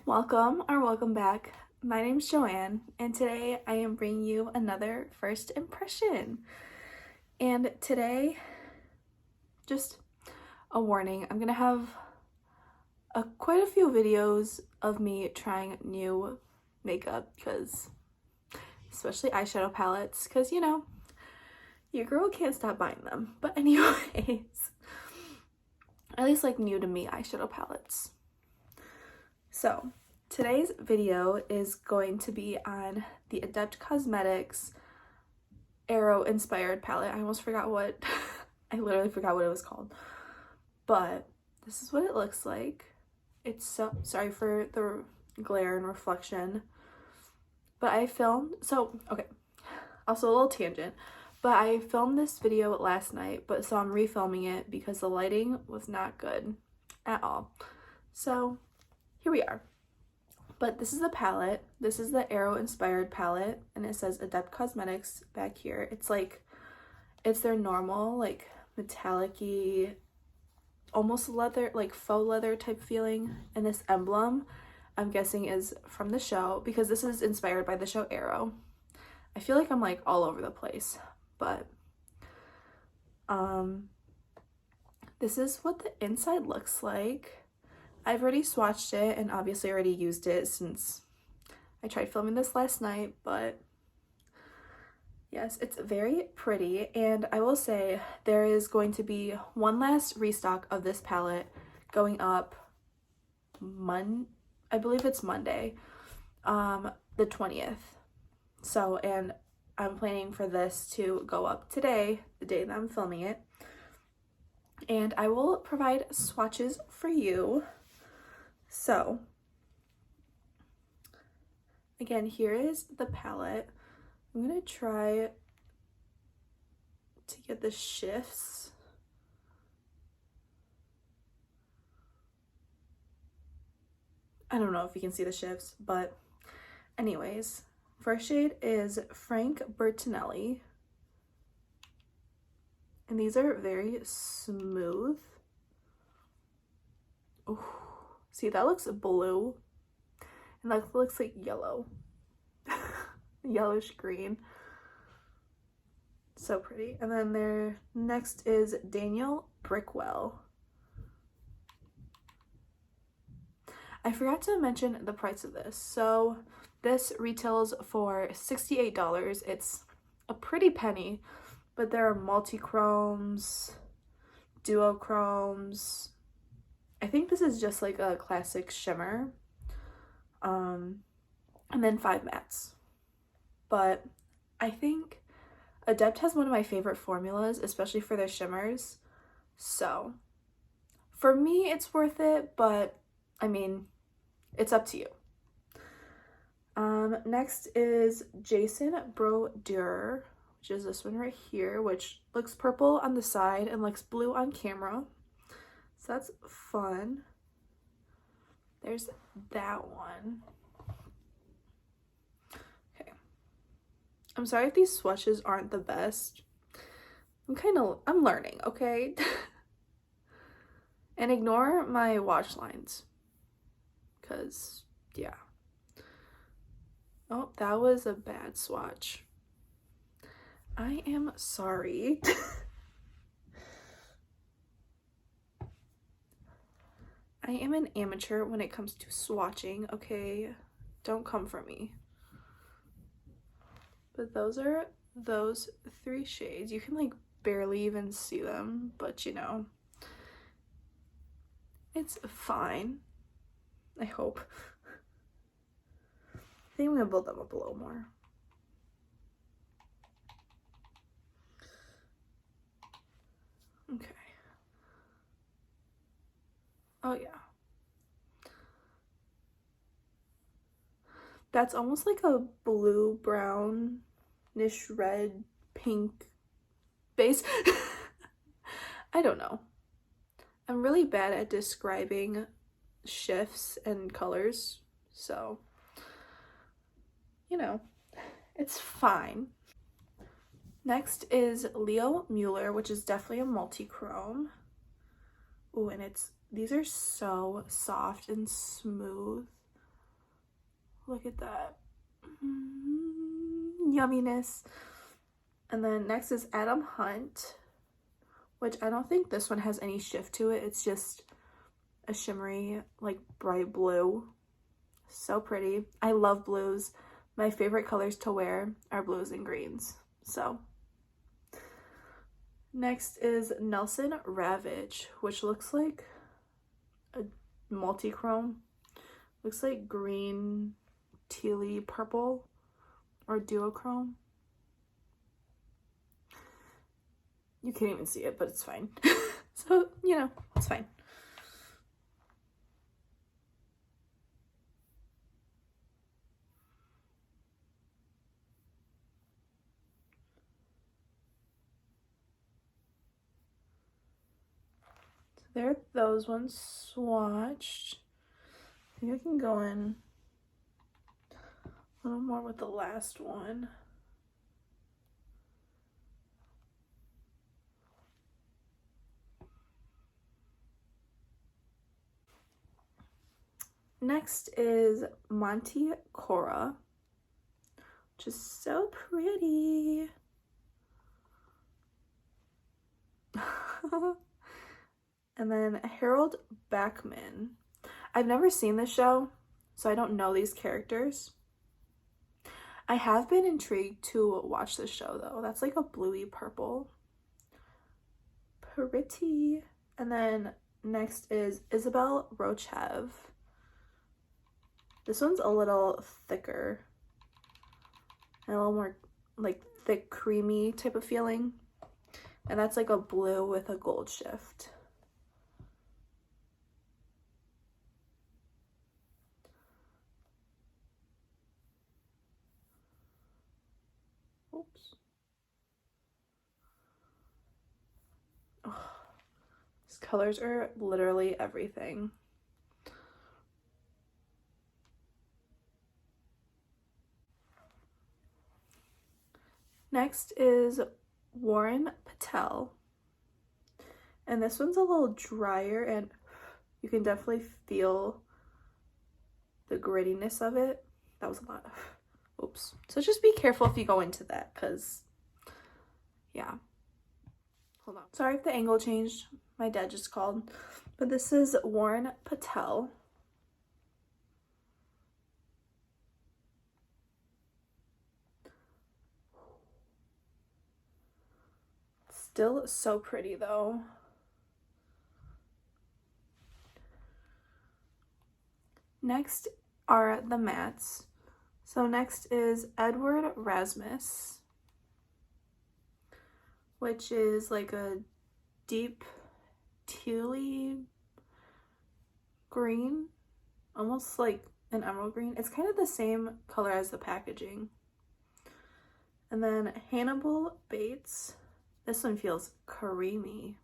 Welcome back. My name's Joanne, and today I am bringing you another first impression. And today, just a warning, I'm gonna have quite a few videos of me trying new makeup, because especially eyeshadow palettes, because your girl can't stop buying them. But anyways, at least like new to me eyeshadow palettes. So today's video is going to be on the Adept Cosmetics Arrow inspired palette. I almost forgot what I literally forgot what it was called, but this is what it looks like. It's so sorry for the glare and reflection, but okay, also a little tangent, but I filmed this video last night, but so I'm refilming it because the lighting was not good at all. So here we are. But this is the palette. This is the Arrow inspired palette, and it says Adept Cosmetics back here. It's their normal like metallic-y, almost leather, like faux leather type feeling. And this emblem, I'm guessing, is from the show, because this is inspired by the show Arrow. I feel like I'm like all over the place, but this is what the inside looks like. I've already swatched it and obviously already used it since I tried filming this last night, but yes, it's very pretty. And I will say there is going to be one last restock of this palette going up I believe it's Monday, the 20th. So, and I'm planning for this to go up today, the day that I'm filming it. And I will provide swatches for you. So, again, here is the palette. I'm gonna try to get the shifts. I don't know if you can see the shifts, but anyways, first shade is Frank Bertinelli. And these are very smooth. Ooh. See, that looks blue, and that looks like yellow. Yellowish green. So pretty. And then their next is Daniel Brickwell. I forgot to mention the price of this. So this retails for $68. It's a pretty penny, but there are multi-chromes, duochromes. I think this is just like a classic shimmer, and then 5 mattes. But I think Adept has one of my favorite formulas, especially for their shimmers. So for me, it's worth it, but I mean, it's up to you. Next is Jason Brodeur, which is this one right here, which looks purple on the side and looks blue on camera. So that's fun. There's that one. Okay. I'm sorry if these swatches aren't the best. I'm learning, okay? And ignore my wash lines, because, yeah. Oh, that was a bad swatch. I am sorry. I am an amateur when it comes to swatching, okay? Don't come for me. But those are those 3 shades. You can like barely even see them, but you know, it's fine. I hope. I think I'm gonna build them up a little more. Okay. Oh yeah. That's almost like a blue, brownish, red, pink base. I don't know. I'm really bad at describing shifts and colors, so, you know, it's fine. Next is Leo Mueller, which is definitely a multi-chrome. Ooh, and these are so soft and smooth. Look at that. Yumminess. And then next is Adam Hunt, which I don't think this one has any shift to it. It's just a shimmery, like bright blue. So pretty. I love blues. My favorite colors to wear are blues and greens. So next is Nelson Ravage, which looks like a multi-chrome. Looks like green, tealy, purple, or duochrome. You can't even see it, but it's fine. So, you know, it's fine. So there are those ones swatched. I think I can go in a little more with the last one. Next is Monte Cora, which is so pretty. And then Harold Backman. I've never seen this show, so I don't know these characters. I have been intrigued to watch this show though. That's like a bluey purple. Pretty. And then next is Isabel Rochev. This one's a little thicker and a little more like thick, creamy type of feeling. And that's like a blue with a gold shift. Oops. Oh, these colors are literally everything. Next is Warren Patel. And this one's a little drier and you can definitely feel the grittiness of it. That was a lot. Oops. So just be careful if you go into that because, yeah. Hold on. Sorry if the angle changed. My dad just called. But this is Warren Patel. Still so pretty though. Next are the mattes. So next is Edward Rasmus, which is like a deep tealy green, almost like an emerald green. It's kind of the same color as the packaging. And then Hannibal Bates. This one feels creamy.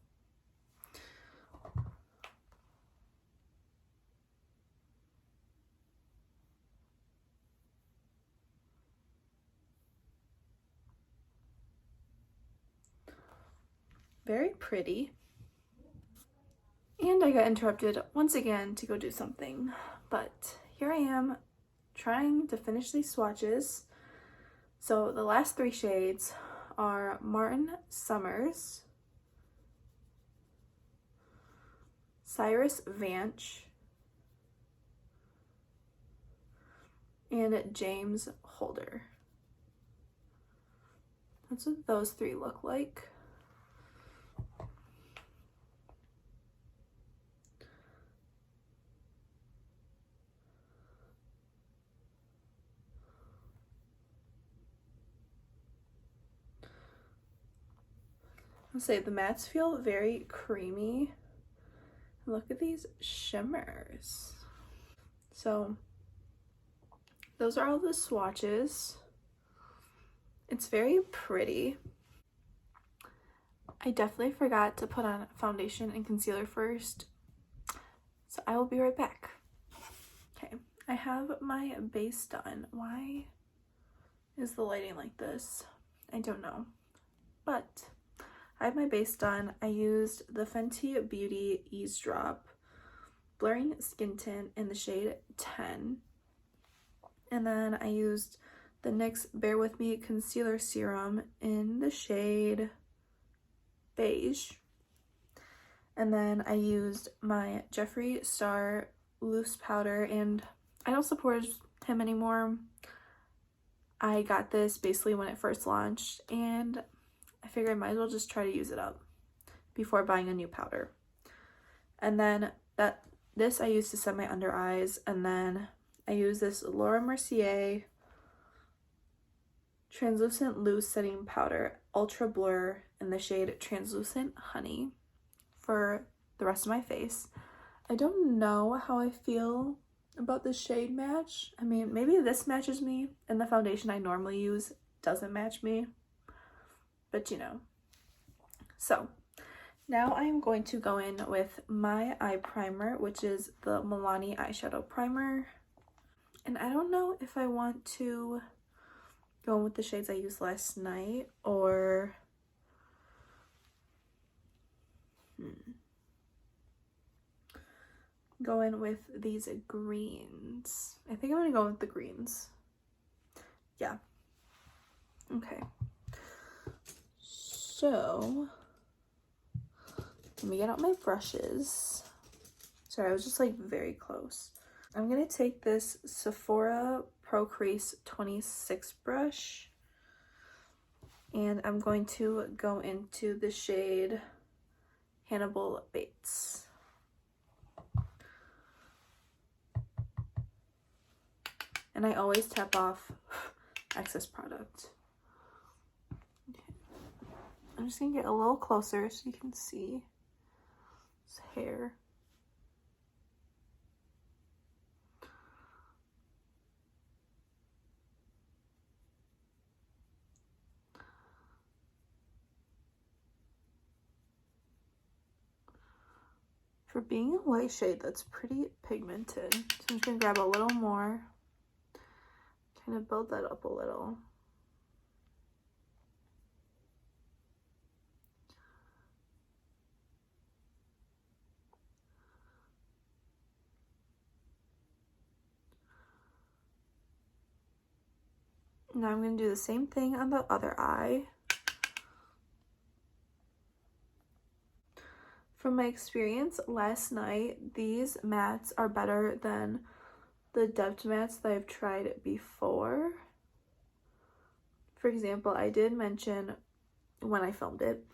Very pretty. And I got interrupted once again to go do something, but here I am trying to finish these swatches. So the last three shades are Martin Summers, Cyrus Vance, and James Holder. That's what those three look like. I'll say the mattes feel very creamy. Look at these shimmers. So those are all the swatches. It's very pretty. I definitely forgot to put on foundation and concealer first, so I will be right back. Okay, I have my base done. Why is the lighting like this? I don't know, but I have my base done. I used the Fenty Beauty Eavesdrop Blurring Skin Tint in the shade 10. And then I used the NYX Bear With Me Concealer Serum in the shade Beige. And then I used my Jeffree Star loose powder, and I don't support him anymore. I got this basically when it first launched, and I figured I might as well just try to use it up before buying a new powder. And then this I used to set my under eyes, and then I use this Laura Mercier Translucent Loose Setting Powder Ultra Blur in the shade Translucent Honey for the rest of my face. I don't know how I feel about the shade match. I mean, maybe this matches me and the foundation I normally use doesn't match me, but you know. So now I'm going to go in with my eye primer, which is the Milani eyeshadow primer. And I don't know if I want to go in with the shades I used last night or go in with these greens. I think I'm gonna go with the greens. Yeah. Okay. So let me get out my brushes. Sorry, I was just like very close. I'm gonna take this Sephora Pro Crease 26 brush, and I'm going to go into the shade Hannibal Bates. And I always tap off excess product. Okay. I'm just gonna get a little closer so you can see his hair. For being a light shade, that's pretty pigmented. So I'm just gonna grab a little more, kind of build that up a little. Now I'm gonna do the same thing on the other eye. From my experience last night, these mattes are better than the Adept mattes that I've tried before. For example, I did mention when I filmed it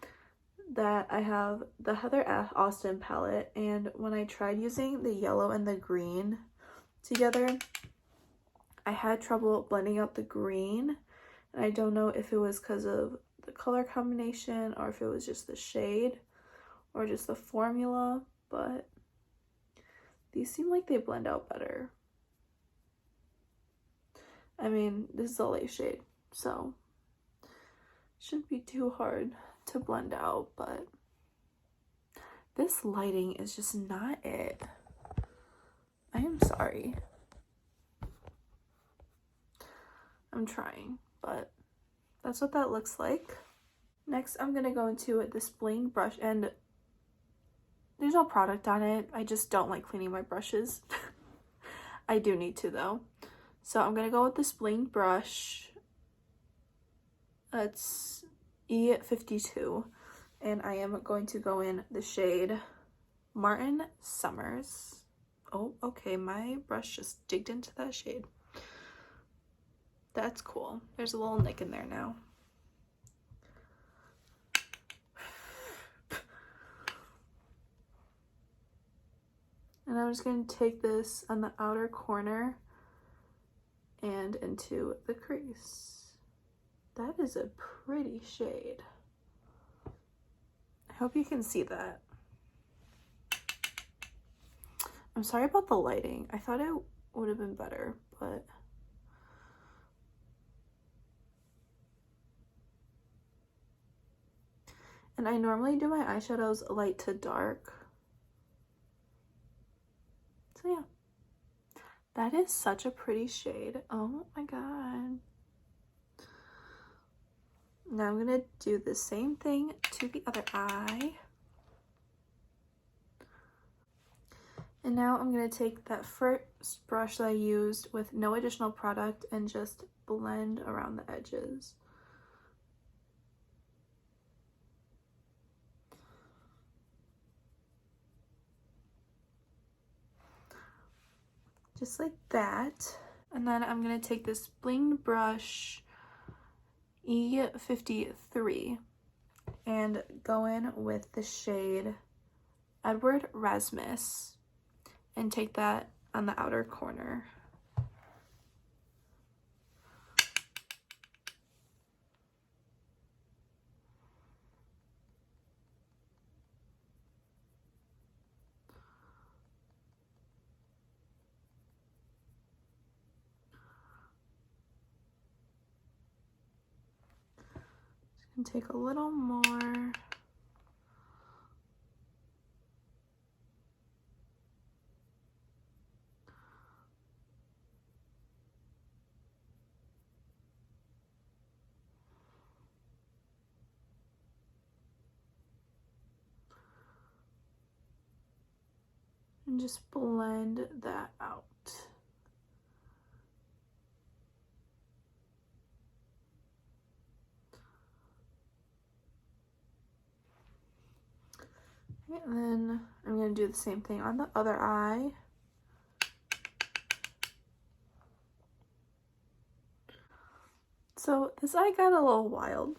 that I have the Heather Austin palette, and when I tried using the yellow and the green together, I had trouble blending out the green, and I don't know if it was because of the color combination or if it was just the shade or just the formula, but these seem like they blend out better. I mean, this is a light shade, so it shouldn't be too hard to blend out, but this lighting is just not it. I am sorry. I'm trying, but that's what that looks like. Next, I'm gonna go into this bling brush, and there's no product on it. I just don't like cleaning my brushes. I do need to though. So I'm gonna go with this bling brush. It's E52, and I am going to go in the shade Martin Summers. Oh, okay, my brush just digged into that shade. That's cool. There's a little nick in there now. And I'm just going to take this on the outer corner and into the crease. That is a pretty shade. I hope you can see that. I'm sorry about the lighting. I thought it would have been better, but and I normally do my eyeshadows light to dark. So yeah, that is such a pretty shade. Oh my god. Now I'm gonna do the same thing to the other eye. And now I'm going to take that first brush that I used with no additional product and just blend around the edges. Just like that. And then I'm going to take this bling brush E53 and go in with the shade Edward Rasmus and take that on the outer corner. And take a little more. And just blend that out. And then I'm going to do the same thing on the other eye. So this eye got a little wild.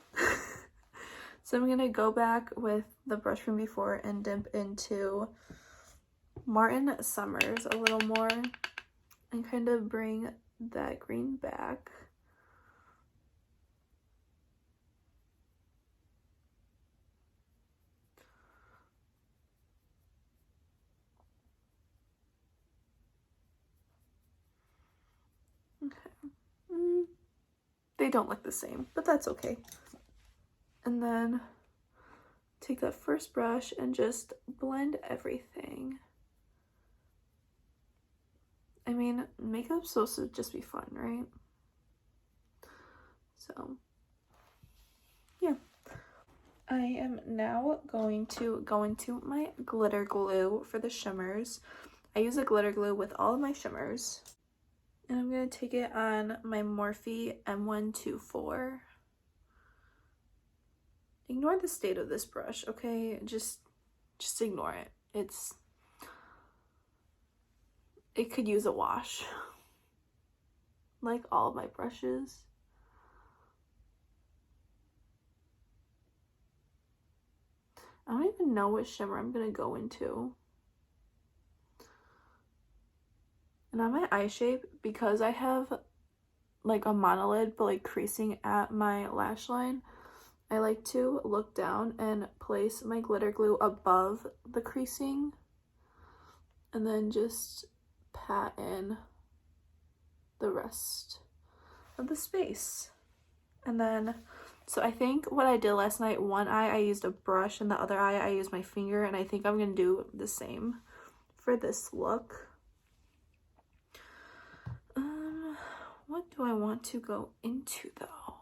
So I'm going to go back with the brush from before and dip into Martin Summers a little more and kind of bring that green back. Okay. They don't look the same, but that's okay. And then take that first brush and just blend everything. I mean, makeup's supposed to just be fun, right? So, yeah. I am now going to go into my glitter glue for the shimmers. I use a glitter glue with all of my shimmers. And I'm going to take it on my Morphe M124. Ignore the state of this brush, okay? Just ignore it. It could use a wash. Like all of my brushes. I don't even know what shimmer I'm gonna go into. And on my eye shape, because I have like a monolid but like creasing at my lash line, I like to look down and place my glitter glue above the creasing and then just pat in the rest of the space. And then, so I think what I did last night, one eye I used a brush and the other eye I used my finger, and I think I'm gonna do the same for this look. What do I want to go into though?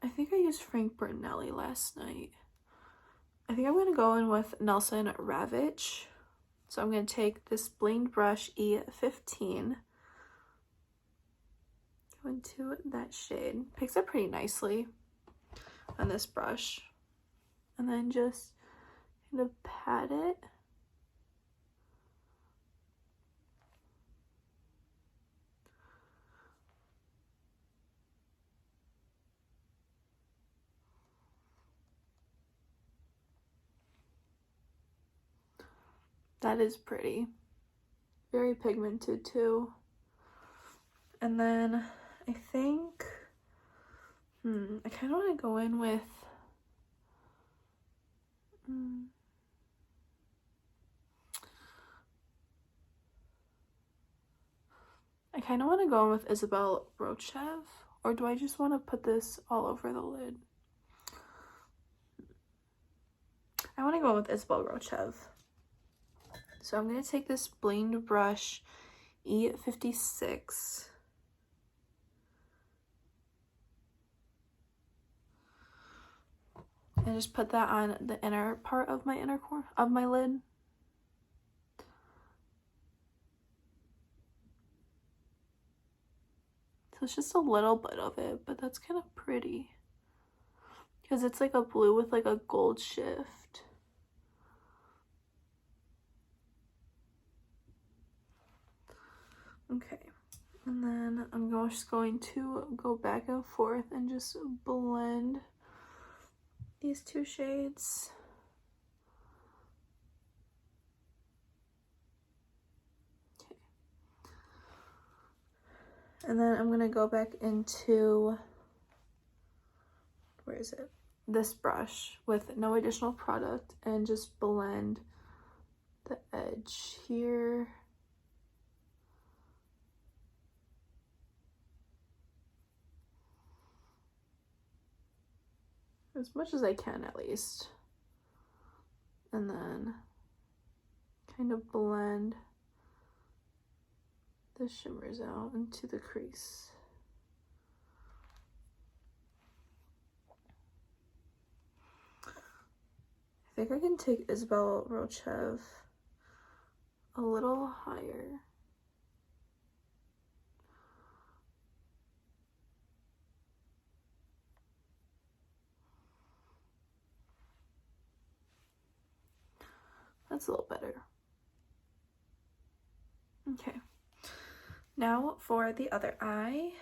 I think I used Frank Bernelli last night. I think I'm going to go in with Nelson Ravitch. So I'm going to take this blinged brush E15. Go into that shade. Picks up pretty nicely on this brush. And then just kind of pat it. That is pretty. Very pigmented too. And then I think, I kind of want to go in with, I kind of want to go in with Isabelle Rochev, or do I just want to put this all over the lid? I want to go with Isabelle Rochev. So I'm going to take this blinged brush E56 and just put that on the inner part of my inner corner of my lid. So it's just a little bit of it, but that's kind of pretty because it's like a blue with like a gold shift. Okay, and then I'm just going to go back and forth and just blend these two shades. Okay. And then I'm gonna go back into, where is it? This brush with no additional product and just blend the edge here. As much as I can, at least. And then kind of blend the shimmers out into the crease. I think I can take Isabel Rochev a little higher. That's a little better. Okay. Now for the other eye.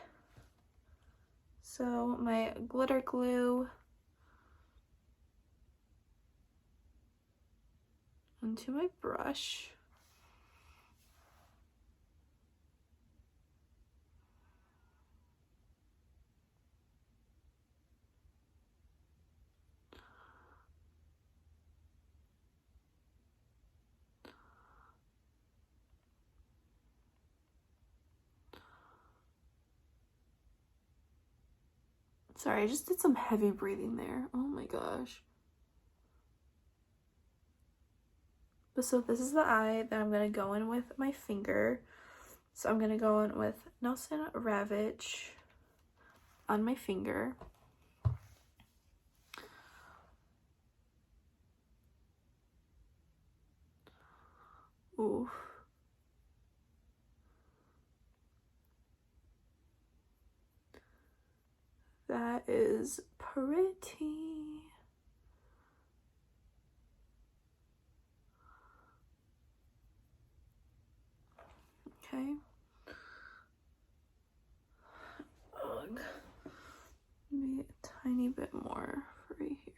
So my glitter glue onto my brush. Sorry, I just did some heavy breathing there. Oh my gosh. But so this is the eye that I'm gonna go in with my finger. So I'm gonna go in with Nelson Ravitch on my finger. Ooh. That is pretty. Okay. Ugh. Maybe a tiny bit more right here.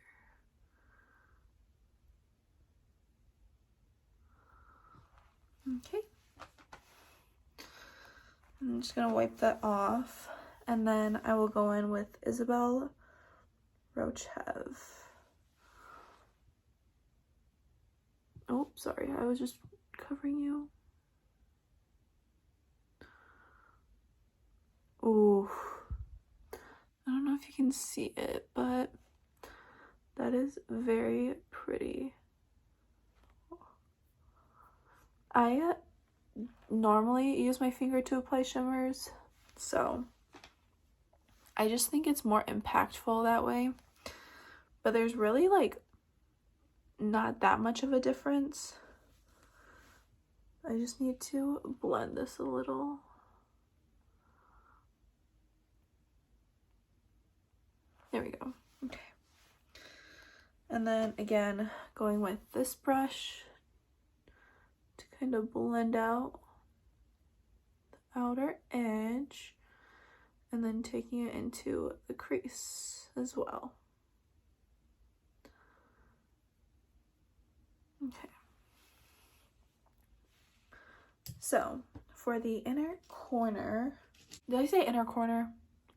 Okay. I'm just gonna wipe that off, and then I will go in with Isabel Rochev. Oh, sorry, I was just covering you. Ooh. I don't know if you can see it, but that is very pretty. I normally use my finger to apply shimmers, so I just think it's more impactful that way. But there's really like not that much of a difference. I just need to blend this a little. There we go. Okay. And then again, going with this brush to kind of blend out the outer edge, and then taking it into the crease as well. Okay. So for the inner corner, did I say inner corner?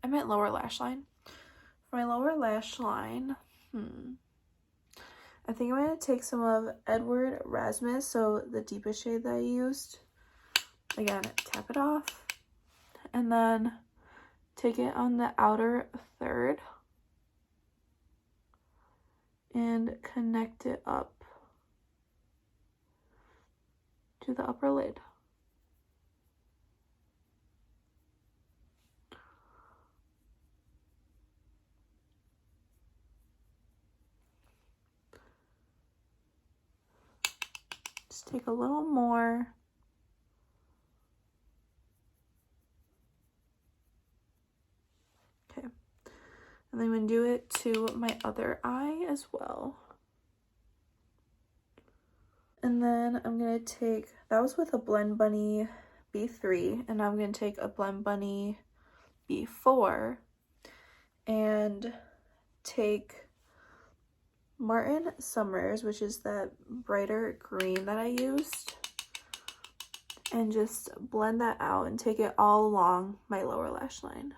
I meant lower lash line. For my lower lash line, I think I'm going to take some of Edward Rasmus, so the deepest shade that I used. Again, tap it off, and then take it on the outer third and connect it up to the upper lid. Just take a little more. Okay. And then I'm going to do it to my other eye as well. And then I'm going to take, that was with a Blend Bunny B3, and I'm going to take a Blend Bunny B4 and take Martin Summers, which is that brighter green that I used, and just blend that out and take it all along my lower lash line.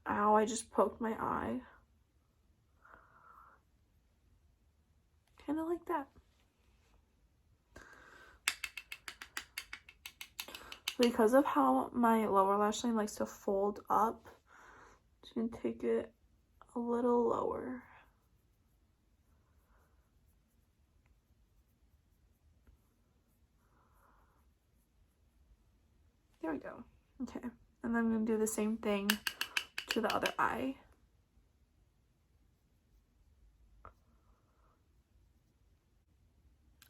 Ow, I just poked my eye. Kind of like that. Because of how my lower lash line likes to fold up, I'm just going to take it a little lower. There we go. Okay, and then I'm going to do the same thing to the other eye.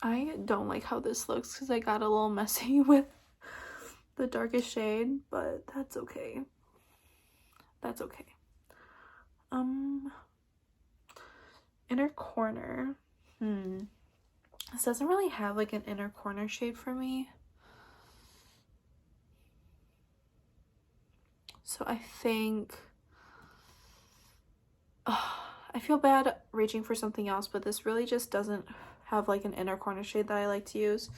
I don't like how this looks because I got a little messy with the darkest shade, but that's okay. That's okay. Inner corner. This doesn't really have like an inner corner shade for me. So I think I feel bad reaching for something else, but this really just doesn't have like an inner corner shade that I like to use.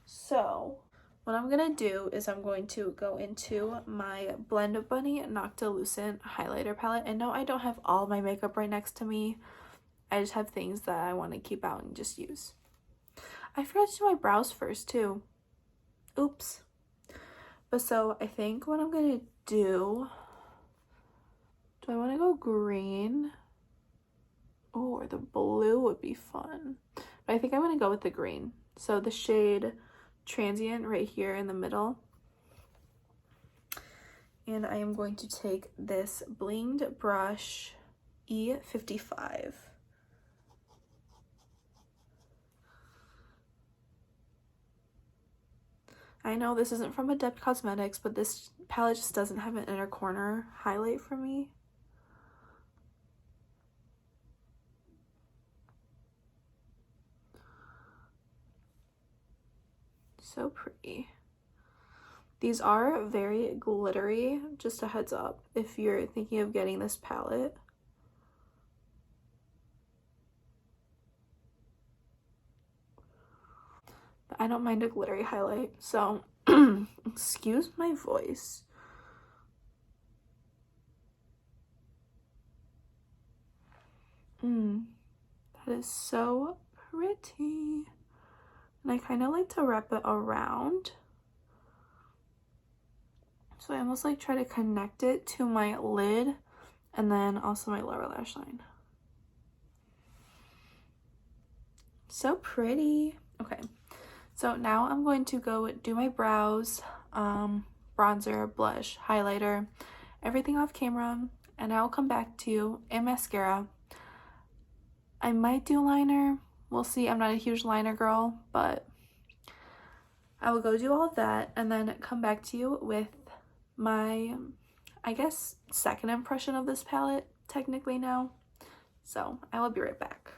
So what I'm gonna do is I'm going to go into my Blend Bunny Noctilucent highlighter palette. And no, I don't have all my makeup right next to me. I just have things that I want to keep out and just use. I forgot to do my brows first too. Oops. But so I think what I'm gonna do I want to go green? Oh, or the blue would be fun. But I think I'm going to go with the green. So the shade Transient right here in the middle. And I am going to take this blinged brush E55. I know this isn't from Adept Cosmetics, but this palette just doesn't have an inner corner highlight for me. So pretty. These are very glittery, just a heads up if you're thinking of getting this palette. But I don't mind a glittery highlight, so excuse my voice. That is so pretty. And I kind of like to wrap it around. So I almost like try to connect it to my lid and then also my lower lash line. So pretty. Okay, so now I'm going to go do my brows, bronzer, blush, highlighter, everything off camera, and I'll come back to you in mascara. I might do liner. We'll see. I'm not a huge liner girl, but I will go do all of that and then come back to you with my, I guess, second impression of this palette, technically now. So I will be right back.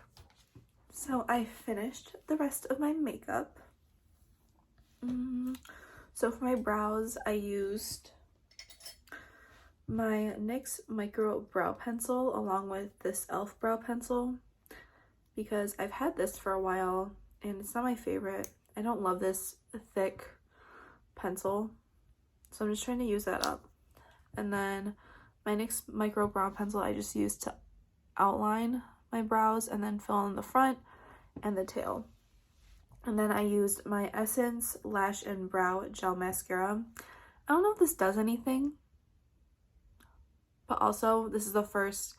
So I finished the rest of my makeup. So for my brows, I used my NYX Micro Brow Pencil along with this e.l.f. brow pencil because I've had this for a while and it's not my favorite. I don't love this thick pencil, so I'm just trying to use that up. And then my NYX Micro Brow Pencil I just used to outline my brows and then fill in the front and the tail. And then I used my Essence Lash and Brow Gel Mascara. I don't know if this does anything, but also this is the first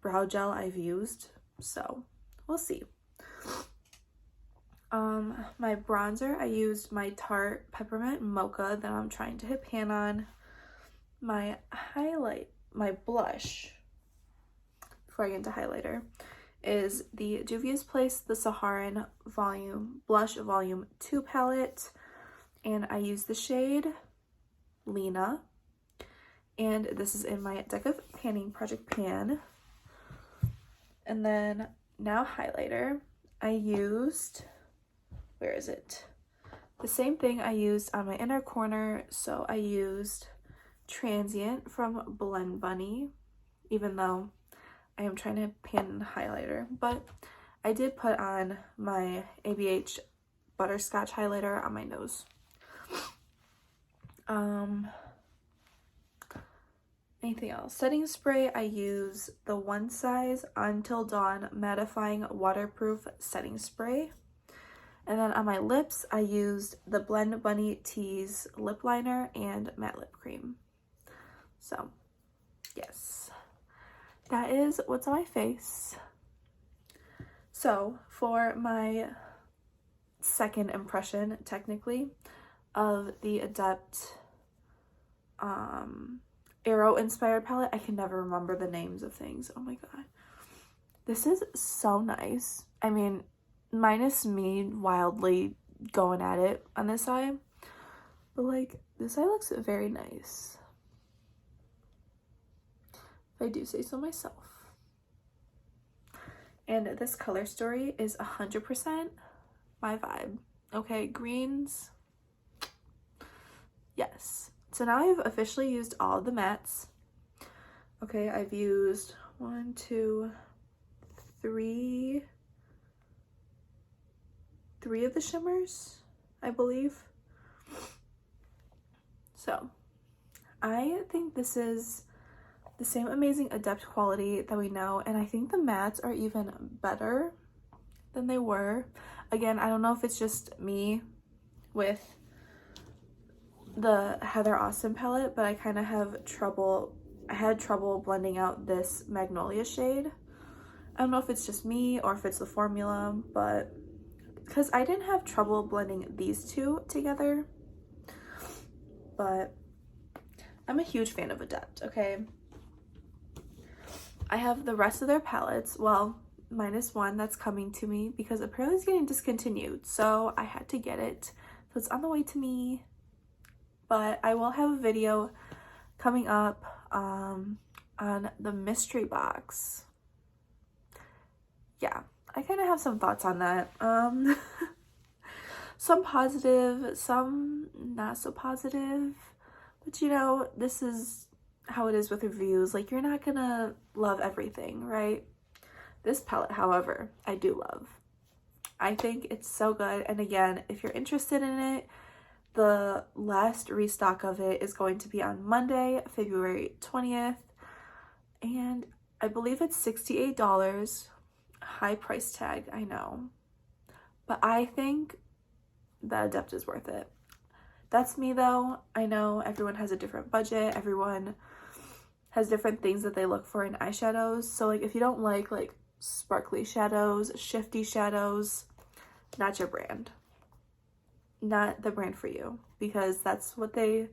brow gel I've used, so we'll see. My bronzer, I used my Tarte Peppermint Mocha that I'm trying to hit pan on. my blush, before I get into highlighter, is the Juvia's Place The Saharan Blush Volume 2 palette, and I use the shade Lena, and this is in my deck of panning Project Pan. And then now highlighter, I used, where is it? The same thing I used on my inner corner, so I used Transient from Blend Bunny, even though I am trying to pan highlighter, but I did put on my ABH Butterscotch highlighter on my nose. Anything else? Setting spray, I use the One Size Until Dawn Mattifying Waterproof Setting Spray. And then on my lips, I used the Blend Bunny Tease Lip Liner and Matte Lip Cream. So, yes. That is what's on my face. So, for my second impression, technically, of the Adept Arrow inspired palette, I can never remember the names of things. Oh my god. This is so nice. I mean, minus me wildly going at it on this eye, but like, this eye looks very nice, if I do say so myself. And this color story is 100% my vibe. Okay, greens, yes. So now I've officially used all of the mattes. Okay, I've used 1, 2, 3 of the shimmers, I believe. So I think this is the same amazing Adept quality that we know, and I think the mattes are even better than they were. Again, I don't know if it's just me with the Heather Austin palette, but I kind of had trouble blending out this Magnolia shade. I don't know if it's just me or if it's the formula, but because I didn't have trouble blending these two together. But I'm a huge fan of Adept, okay? I have the rest of their palettes, well, minus one that's coming to me because apparently it's getting discontinued, so I had to get it. So it's on the way to me. But I will have a video coming up on the mystery box. Yeah, I kind of have some thoughts on that. Some positive, some not so positive. But you know, this is how it is with reviews. Like, you're not gonna love everything, right? This palette, however, I do love. I think it's so good. And again, if you're interested in it, the last restock of it is going to be on Monday, February 20th. And I believe it's $68. High price tag, I know. But I think the Adept is worth it. That's me though. I know everyone has a different budget. Everyone has different things that they look for in eyeshadows. So like, if you don't like sparkly shadows, shifty shadows, not your brand. Not the brand for you, because that's what they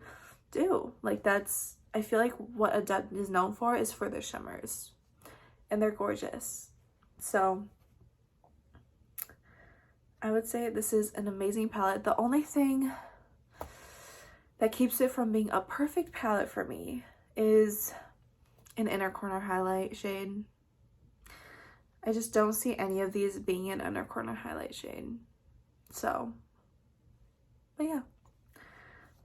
do. Like, that's, I feel like what Adept is known for is for their shimmers, and they're gorgeous. So I would say this is an amazing palette. The only thing that keeps it from being a perfect palette for me is an inner corner highlight shade. I just don't see any of these being an inner corner highlight shade. So, but yeah.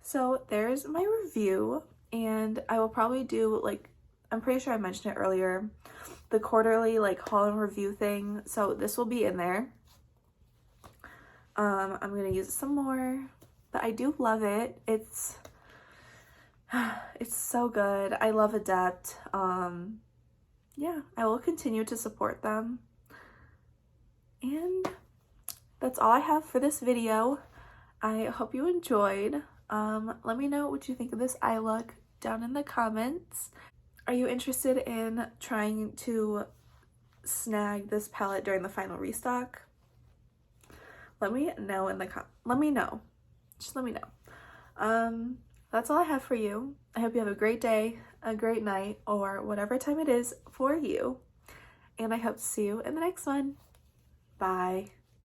So there's my review, and I will probably do, like, I'm pretty sure I mentioned it earlier, the quarterly haul and review thing. So this will be in there. I'm gonna use it some more, but I do love it. It's so good. I love Adept. Yeah, I will continue to support them. And that's all I have for this video. I hope you enjoyed. Let me know what you think of this eye look down in the comments. Are you interested in trying to snag this palette during the final restock? Let me know in the let me know. Just let me know. that's all I have for you. I hope you have a great day, a great night, or whatever time it is for you. And I hope to see you in the next one. Bye.